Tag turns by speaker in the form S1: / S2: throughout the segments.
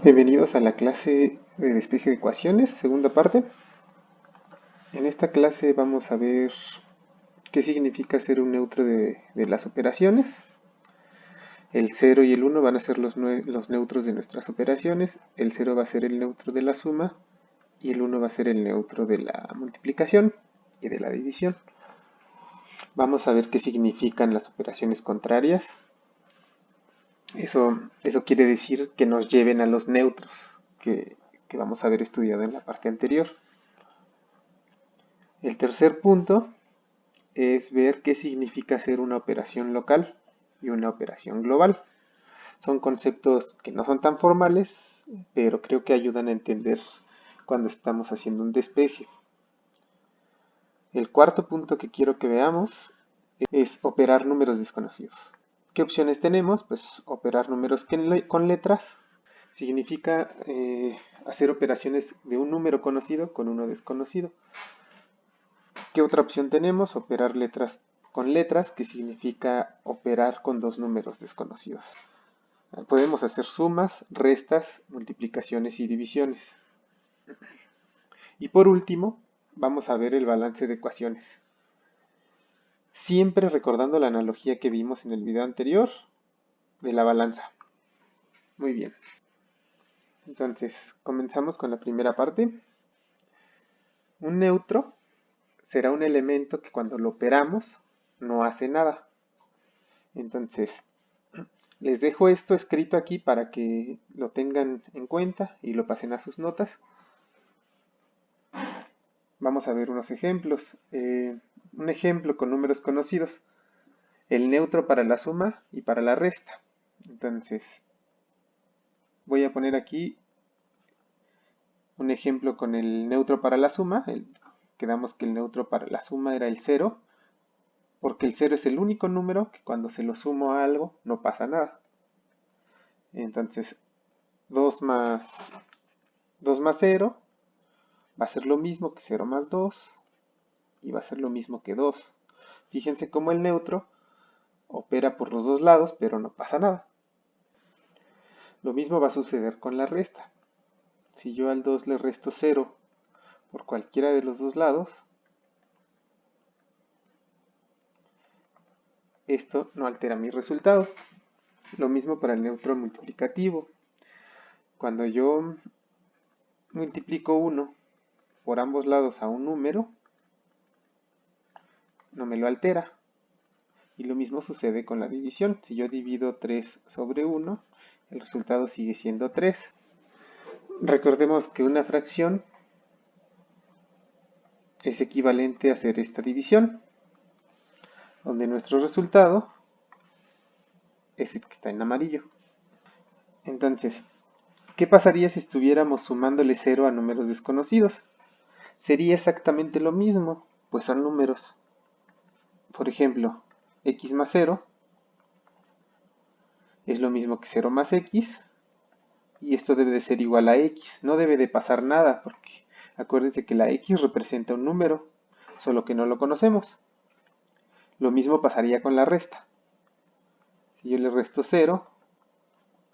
S1: Bienvenidos a la clase de despeje de ecuaciones, segunda parte. En esta clase vamos a ver qué significa ser un neutro de las operaciones. El 0 y el 1 van a ser los neutros de nuestras operaciones. El 0 va a ser el neutro de la suma y el 1 va a ser el neutro de la multiplicación y de la división. Vamos a ver qué significan las operaciones contrarias. Eso quiere decir que nos lleven a los neutros que vamos a haber estudiado en la parte anterior. El tercer punto es ver qué significa ser una operación local y una operación global. Son conceptos que no son tan formales, pero creo que ayudan a entender cuando estamos haciendo un despeje. El cuarto punto que quiero que veamos es operar números desconocidos. ¿Qué opciones tenemos? Pues operar números con letras significa hacer operaciones de un número conocido con uno desconocido. ¿Qué otra opción tenemos? Operar letras con letras, que significa operar con dos números desconocidos. Podemos hacer sumas, restas, multiplicaciones y divisiones. Y por último, vamos a ver el balance de ecuaciones. Siempre recordando la analogía que vimos en el video anterior de la balanza. Muy bien. Entonces, comenzamos con la primera parte. Un neutro será un elemento que cuando lo operamos no hace nada. Entonces, les dejo esto escrito aquí para que lo tengan en cuenta y lo pasen a sus notas. Vamos a ver unos ejemplos. Un ejemplo con números conocidos. El neutro para la suma y para la resta. Entonces, voy a poner aquí un ejemplo con el neutro para la suma. Quedamos que el neutro para la suma era el 0, porque el 0 es el único número que cuando se lo sumo a algo no pasa nada. Entonces, 2 más 0 va a ser lo mismo que 0 más 2 y va a ser lo mismo que 2. Fíjense cómo el neutro opera por los dos lados, pero no pasa nada. Lo mismo va a suceder con la resta. Si yo al 2 le resto 0 por cualquiera de los dos lados, esto no altera mi resultado. Lo mismo para el neutro multiplicativo. Cuando yo multiplico 1 por ambos lados a un número, no me lo altera. Y lo mismo sucede con la división. Si yo divido 3 sobre 1, el resultado sigue siendo 3. Recordemos que una fracción es equivalente a hacer esta división, donde nuestro resultado es el que está en amarillo. Entonces, ¿qué pasaría si estuviéramos sumándole 0 a números desconocidos? Sería exactamente lo mismo, pues son números. Por ejemplo, x más 0 es lo mismo que 0 más x, y esto debe de ser igual a x. No debe de pasar nada, porque acuérdense que la x representa un número, solo que no lo conocemos. Lo mismo pasaría con la resta. Si yo le resto 0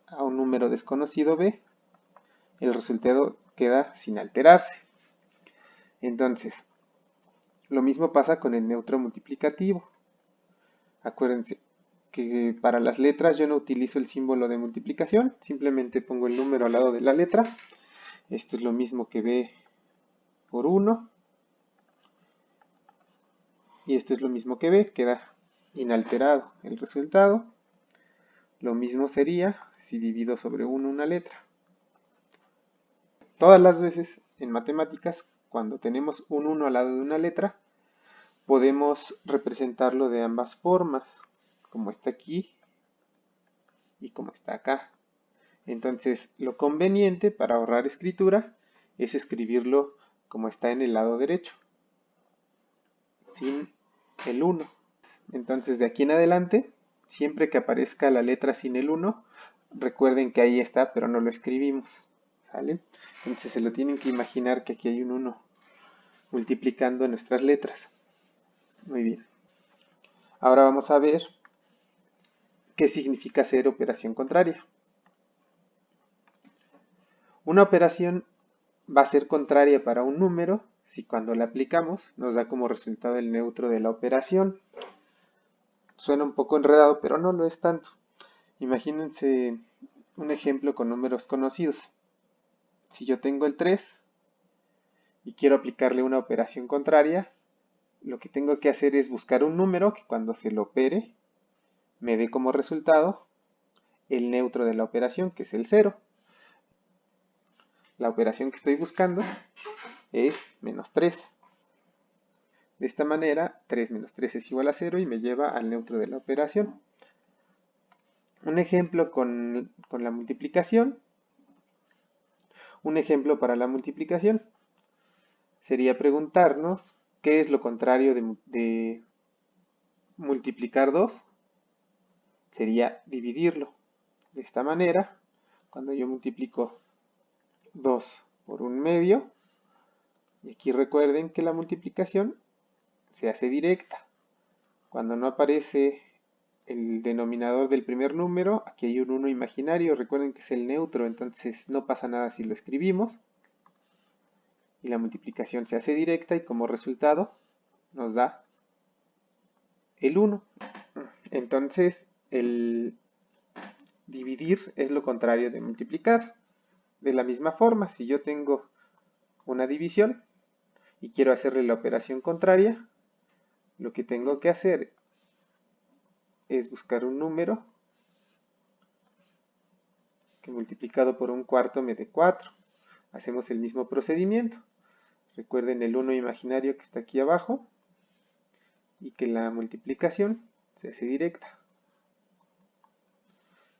S1: a un número desconocido b, el resultado queda sin alterarse. Entonces, lo mismo pasa con el neutro multiplicativo. Acuérdense que para las letras yo no utilizo el símbolo de multiplicación, simplemente pongo el número al lado de la letra. Esto es lo mismo que b por 1. Y esto es lo mismo que b, queda inalterado el resultado. Lo mismo sería si divido sobre 1 una letra. Todas las veces en matemáticas, cuando tenemos un 1 al lado de una letra, podemos representarlo de ambas formas, como está aquí y como está acá. Entonces, lo conveniente para ahorrar escritura es escribirlo como está en el lado derecho, sin el 1. Entonces, de aquí en adelante, siempre que aparezca la letra sin el 1, recuerden que ahí está, pero no lo escribimos. ¿Sale? Entonces se lo tienen que imaginar que aquí hay un 1 multiplicando nuestras letras. Muy bien. Ahora vamos a ver qué significa hacer operación contraria. Una operación va a ser contraria para un número si cuando la aplicamos nos da como resultado el neutro de la operación. Suena un poco enredado, pero no lo es tanto. Imagínense un ejemplo con números conocidos. Si yo tengo el 3 y quiero aplicarle una operación contraria, lo que tengo que hacer es buscar un número que cuando se lo opere me dé como resultado el neutro de la operación, que es el 0. La operación que estoy buscando es menos 3. De esta manera, 3 menos 3 es igual a 0 y me lleva al neutro de la operación. Un ejemplo con la multiplicación. Un ejemplo para la multiplicación sería preguntarnos qué es lo contrario de multiplicar 2. Sería dividirlo. De esta manera, cuando yo multiplico 2 por un medio, y aquí recuerden que la multiplicación se hace directa. Cuando no aparece el denominador del primer número, aquí hay un 1 imaginario, recuerden que es el neutro, entonces no pasa nada si lo escribimos. Y la multiplicación se hace directa y como resultado nos da el 1. Entonces el dividir es lo contrario de multiplicar. De la misma forma, si yo tengo una división y quiero hacerle la operación contraria, lo que tengo que hacer es buscar un número que multiplicado por un cuarto me dé 4. Hacemos el mismo procedimiento. Recuerden el 1 imaginario que está aquí abajo y que la multiplicación se hace directa.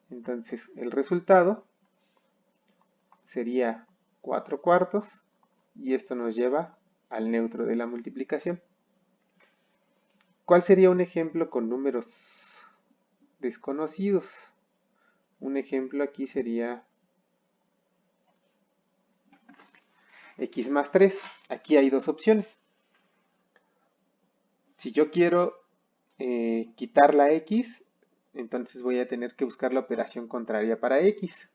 S1: Entonces el resultado sería 4 cuartos y esto nos lleva al neutro de la multiplicación. ¿Cuál sería un ejemplo con números desconocidos? Un ejemplo aquí sería x más 3. Aquí hay dos opciones. Si yo quiero quitar la x, entonces voy a tener que buscar la operación contraria para x.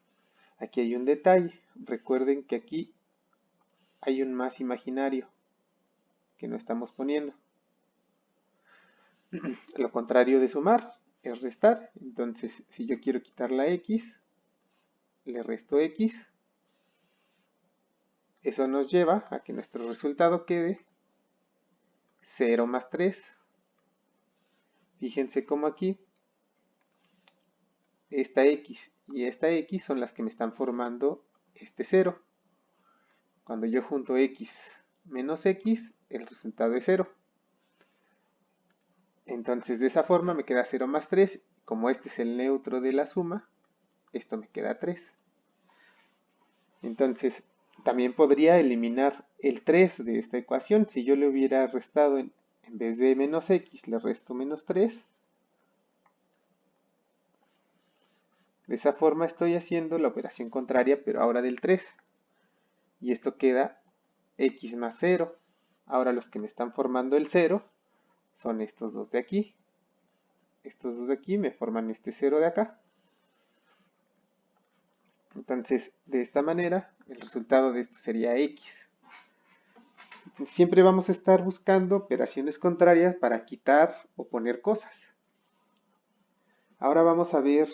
S1: Aquí hay un detalle. Recuerden que aquí hay un más imaginario que no estamos poniendo. Lo contrario de sumar es restar. Entonces, si yo quiero quitar la x, le resto x. Eso nos lleva a que nuestro resultado quede 0 más 3. Fíjense cómo aquí esta x y esta x son las que me están formando este 0. Cuando yo junto x menos x, el resultado es 0. Entonces de esa forma me queda 0 más 3. Como este es el neutro de la suma, esto me queda 3. Entonces también podría eliminar el 3 de esta ecuación. Si yo le hubiera restado en vez de menos x, le resto menos 3. De esa forma estoy haciendo la operación contraria, pero ahora del 3. Y esto queda x más 0. Ahora los que me están formando el 0 son estos dos de aquí. Estos dos de aquí me forman este 0 de acá. Entonces, de esta manera, el resultado de esto sería x. Siempre vamos a estar buscando operaciones contrarias para quitar o poner cosas. Ahora vamos a ver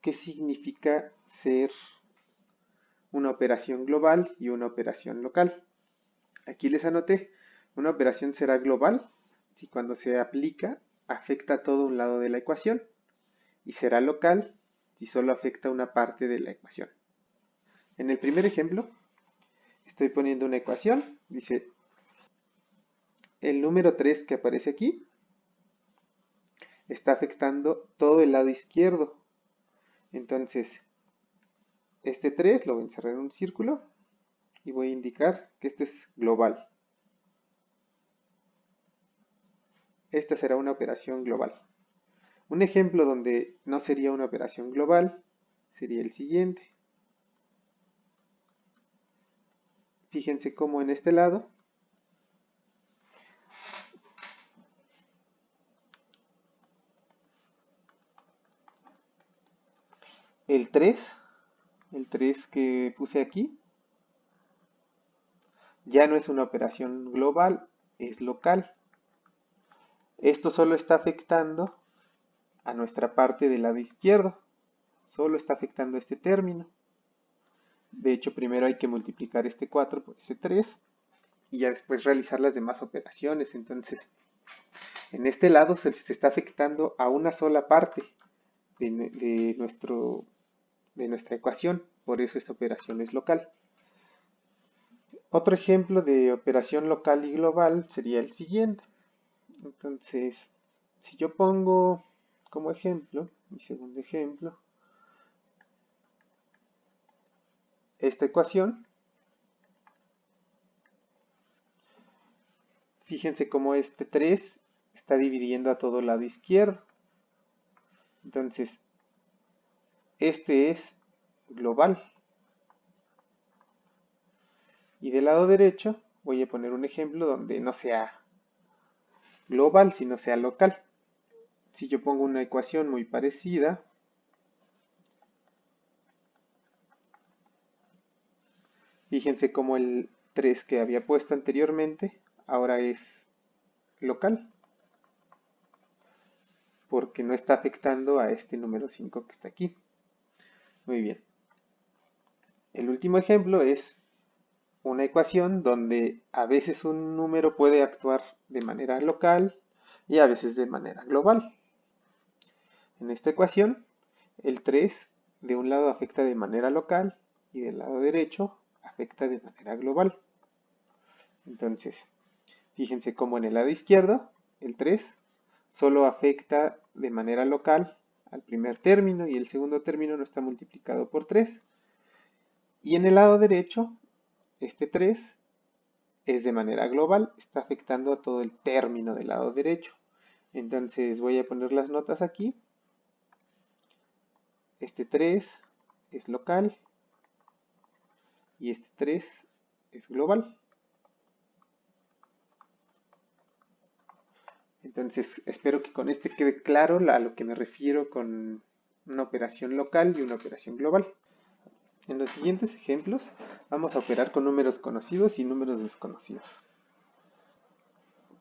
S1: qué significa ser una operación global y una operación local. Aquí les anoté, una operación será global si cuando se aplica afecta a todo un lado de la ecuación y será local si solo afecta una parte de la ecuación. En el primer ejemplo, estoy poniendo una ecuación, dice el número 3 que aparece aquí está afectando todo el lado izquierdo. Entonces, este 3 lo voy a encerrar en un círculo y voy a indicar que este es global. Esta será una operación global. Un ejemplo donde no sería una operación global sería el siguiente. Fíjense cómo en este lado el 3 que puse aquí, Ya no es una operación global, es local. Esto solo está afectando a nuestra parte del lado izquierdo, solo está afectando este término. De hecho, primero hay que multiplicar este 4 por ese 3 y ya después realizar las demás operaciones. Entonces, en este lado se está afectando a una sola parte de nuestra ecuación, por eso esta operación es local. Otro ejemplo de operación local y global sería el siguiente. Entonces, si yo pongo como ejemplo, mi segundo ejemplo, esta ecuación, fíjense cómo este 3 está dividiendo a todo lado izquierdo. Entonces, este es global. Y del lado derecho voy a poner un ejemplo donde no sea global, sino sea local. Si yo pongo una ecuación muy parecida, fíjense cómo el 3 que había puesto anteriormente ahora es local, porque no está afectando a este número 5 que está aquí. Muy bien. El último ejemplo es una ecuación donde a veces un número puede actuar de manera local y a veces de manera global. En esta ecuación, el 3 de un lado afecta de manera local y del lado derecho afecta de manera global. Entonces, fíjense cómo en el lado izquierdo, el 3 solo afecta de manera local al primer término y el segundo término no está multiplicado por 3. Y en el lado derecho, este 3 es de manera global, está afectando a todo el término del lado derecho. Entonces voy a poner las notas aquí. Este 3 es local y este 3 es global. Entonces espero que con este quede claro a lo que me refiero con una operación local y una operación global. En los siguientes ejemplos vamos a operar con números conocidos y números desconocidos.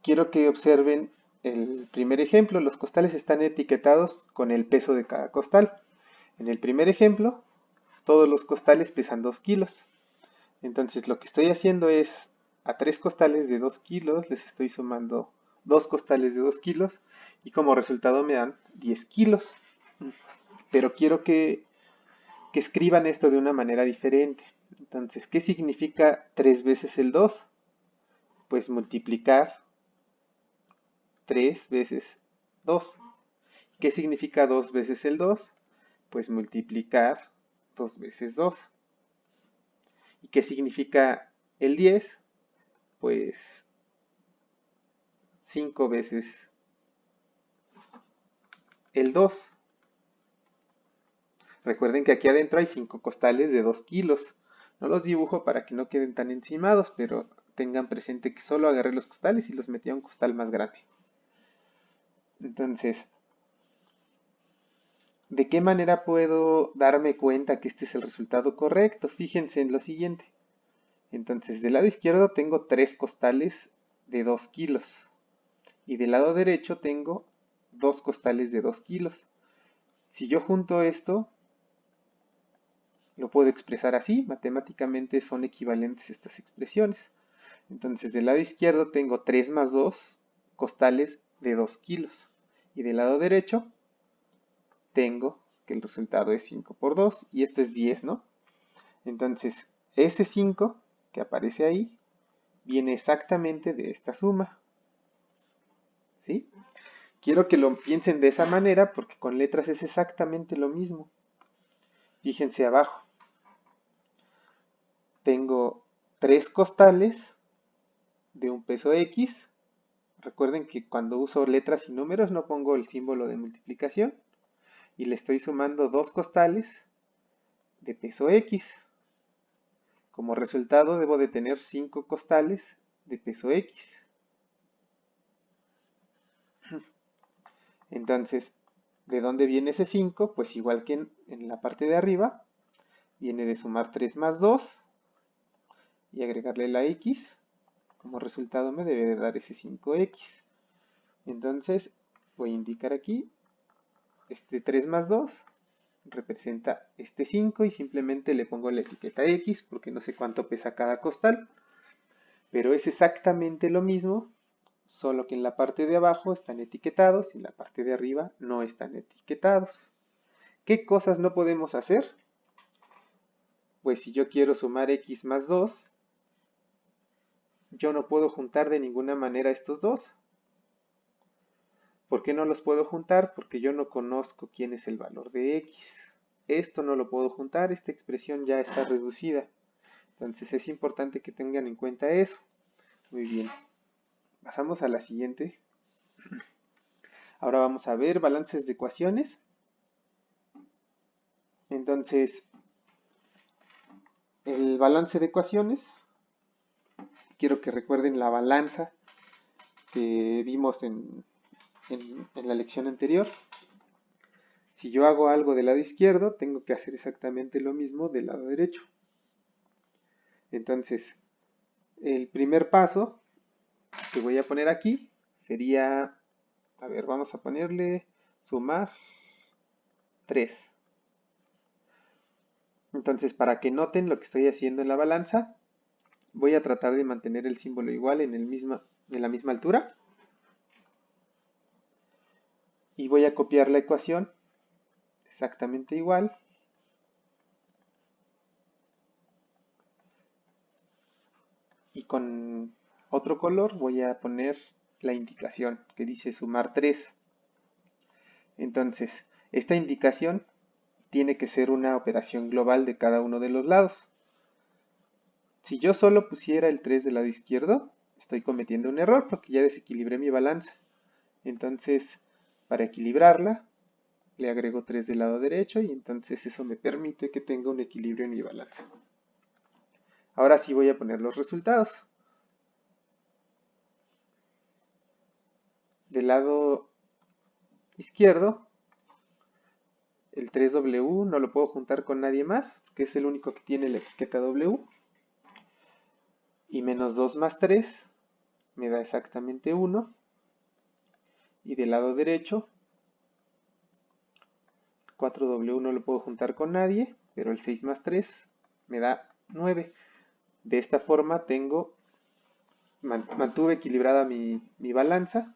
S1: Quiero que observen el primer ejemplo. Los costales están etiquetados con el peso de cada costal. En el primer ejemplo, todos los costales pesan 2 kilos. Entonces lo que estoy haciendo es a 3 costales de 2 kilos les estoy sumando 2 costales de 2 kilos y como resultado me dan 10 kilos. Pero quiero que escriban esto de una manera diferente. Entonces, ¿qué significa 3 veces el 2? Pues multiplicar 3 veces 2. ¿Qué significa 2 veces el 2? Pues multiplicar 2 veces 2. ¿Y qué significa el 10? Pues 5 veces el 2. Recuerden que aquí adentro hay 5 costales de 2 kilos. No los dibujo para que no queden tan encimados, pero tengan presente que solo agarré los costales y los metí a un costal más grande. Entonces, ¿de qué manera puedo darme cuenta que este es el resultado correcto? Fíjense en lo siguiente. Entonces, del lado izquierdo tengo 3 costales de 2 kilos. Y del lado derecho tengo 2 costales de 2 kilos. Si yo junto esto, lo puedo expresar así. Matemáticamente son equivalentes estas expresiones. Entonces, del lado izquierdo tengo 3 más 2 costales de 2 kilos. Y del lado derecho tengo que el resultado es 5 por 2 y esto es 10, ¿no? Entonces, ese 5 que aparece ahí viene exactamente de esta suma, ¿sí? Quiero que lo piensen de esa manera porque con letras es exactamente lo mismo. Fíjense abajo. Tengo 3 costales de un peso X. Recuerden que cuando uso letras y números no pongo el símbolo de multiplicación. Y le estoy sumando 2 costales de peso X. Como resultado debo de tener 5 costales de peso X. Entonces, ¿de dónde viene ese 5? Pues igual que en la parte de arriba, viene de sumar 3 más 2 y agregarle la x. Como resultado me debe de dar ese 5x. Entonces voy a indicar aquí, este 3 más 2 representa este 5 y simplemente le pongo la etiqueta x porque no sé cuánto pesa cada costal. Pero es exactamente lo mismo, solo que en la parte de abajo están etiquetados y en la parte de arriba no están etiquetados. ¿Qué cosas no podemos hacer? Pues si yo quiero sumar x más 2, yo no puedo juntar de ninguna manera estos dos. ¿Por qué no los puedo juntar? Porque yo no conozco quién es el valor de x. Esto no lo puedo juntar, esta expresión ya está reducida. Entonces es importante que tengan en cuenta eso. Muy bien. Pasamos a la siguiente. Ahora vamos a ver balances de ecuaciones. Entonces, el balance de ecuaciones, quiero que recuerden la balanza que vimos en la lección anterior. Si yo hago algo del lado izquierdo, tengo que hacer exactamente lo mismo del lado derecho. Entonces, el primer paso que voy a poner aquí sería, a ver, vamos a ponerle sumar 3. Entonces, para que noten lo que estoy haciendo en la balanza, voy a tratar de mantener el símbolo igual en la misma altura. Y voy a copiar la ecuación exactamente igual. Y con otro color voy a poner la indicación que dice sumar 3. Entonces, esta indicación tiene que ser una operación global de cada uno de los lados. Si yo solo pusiera el 3 del lado izquierdo, estoy cometiendo un error porque ya desequilibré mi balanza. Entonces, para equilibrarla, le agrego 3 del lado derecho y entonces eso me permite que tenga un equilibrio en mi balanza. Ahora sí voy a poner los resultados. Del lado izquierdo, el 3W no lo puedo juntar con nadie más, que es el único que tiene la etiqueta W. Y menos 2 más 3 me da exactamente 1. Y del lado derecho, 4W no lo puedo juntar con nadie, pero el 6 más 3 me da 9. De esta forma mantuve equilibrada mi balanza,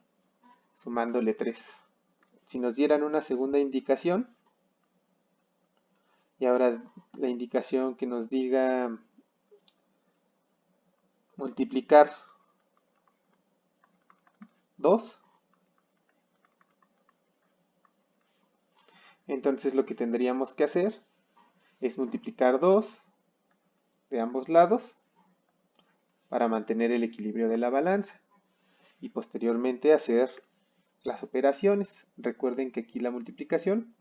S1: sumándole 3. Si nos dieran una segunda indicación, y ahora la indicación que nos diga multiplicar 2, entonces lo que tendríamos que hacer es multiplicar 2 de ambos lados para mantener el equilibrio de la balanza y posteriormente hacer las operaciones. Recuerden que aquí la multiplicación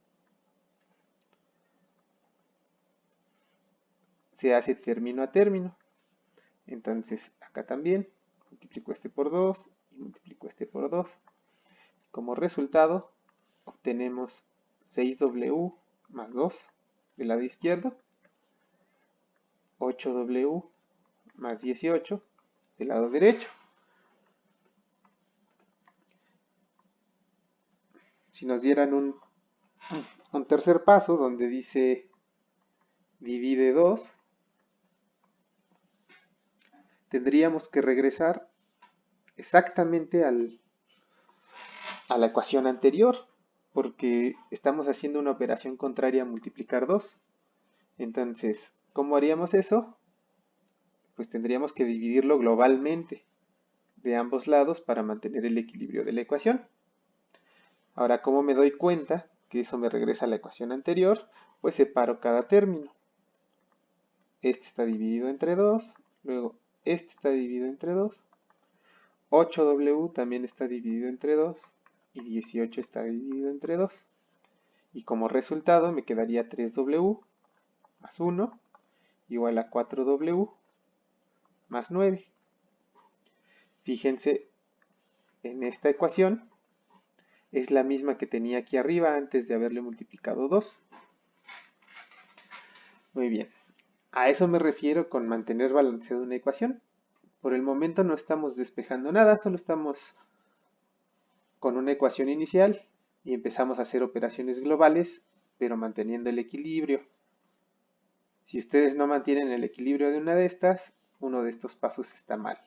S1: se hace término a término. Entonces acá también multiplico este por 2 y multiplico este por 2. Como resultado obtenemos 6W más 2 del lado izquierdo, 8W más 18 del lado derecho. Si nos dieran un tercer paso donde dice divide 2, tendríamos que regresar exactamente a la ecuación anterior, porque estamos haciendo una operación contraria a multiplicar 2. Entonces, ¿cómo haríamos eso? Pues tendríamos que dividirlo globalmente de ambos lados para mantener el equilibrio de la ecuación. Ahora, ¿cómo me doy cuenta que eso me regresa a la ecuación anterior? Pues separo cada término. Este está dividido entre 2, luego este está dividido entre 2, 8W también está dividido entre 2 y 18 está dividido entre 2. Y como resultado me quedaría 3W más 1 igual a 4W más 9. Fíjense, en esta ecuación es la misma que tenía aquí arriba antes de haberle multiplicado 2. Muy bien. A eso me refiero con mantener balanceada una ecuación. Por el momento no estamos despejando nada, solo estamos con una ecuación inicial y empezamos a hacer operaciones globales, pero manteniendo el equilibrio. Si ustedes no mantienen el equilibrio de una de estas, uno de estos pasos está mal.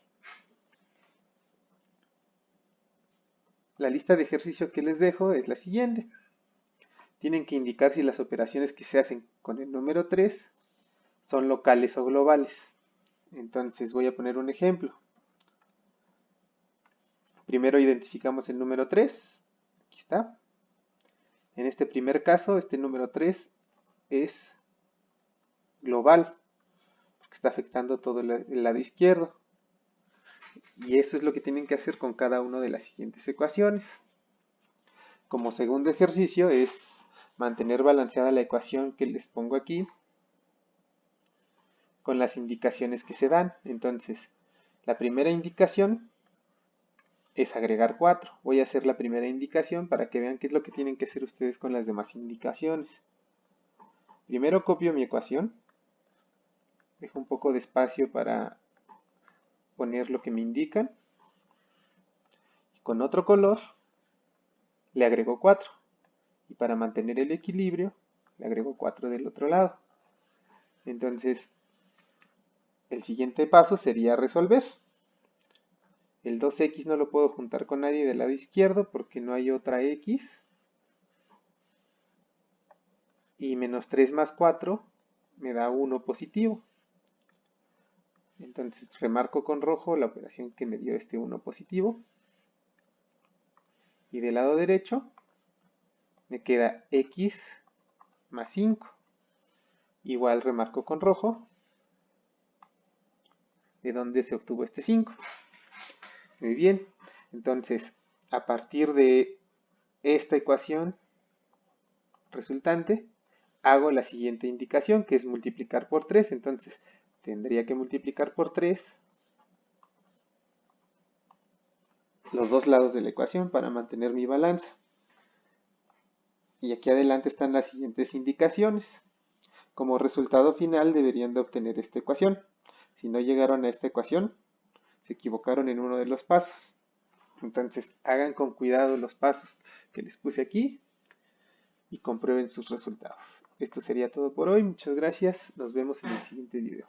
S1: La lista de ejercicio que les dejo es la siguiente. Tienen que indicar si las operaciones que se hacen con el número 3 son locales o globales. Entonces voy a poner un ejemplo. Primero identificamos el número 3. Aquí está. En este primer caso, este número 3 es global, porque está afectando todo el lado izquierdo. Y eso es lo que tienen que hacer con cada una de las siguientes ecuaciones. Como segundo ejercicio es mantener balanceada la ecuación que les pongo aquí con las indicaciones que se dan. Entonces, la primera indicación es agregar 4. Voy a hacer la primera indicación para que vean qué es lo que tienen que hacer ustedes con las demás indicaciones. Primero copio mi ecuación. Dejo un poco de espacio para poner lo que me indican. Con otro color le agrego 4. Y para mantener el equilibrio le agrego 4 del otro lado. Entonces, el siguiente paso sería resolver. El 2x no lo puedo juntar con nadie del lado izquierdo porque no hay otra x. Y menos 3 más 4 me da 1 positivo. Entonces remarco con rojo la operación que me dio este 1 positivo. Y del lado derecho me queda x más 5. Igual remarco con rojo de dónde se obtuvo este 5. Muy bien, entonces a partir de esta ecuación resultante hago la siguiente indicación, que es multiplicar por 3. Entonces tendría que multiplicar por 3 los dos lados de la ecuación para mantener mi balanza. Y aquí adelante están las siguientes indicaciones. Como resultado final deberían de obtener esta ecuación. Si no llegaron a esta ecuación, se equivocaron en uno de los pasos. Entonces hagan con cuidado los pasos que les puse aquí y comprueben sus resultados. Esto sería todo por hoy. Muchas gracias. Nos vemos en el siguiente video.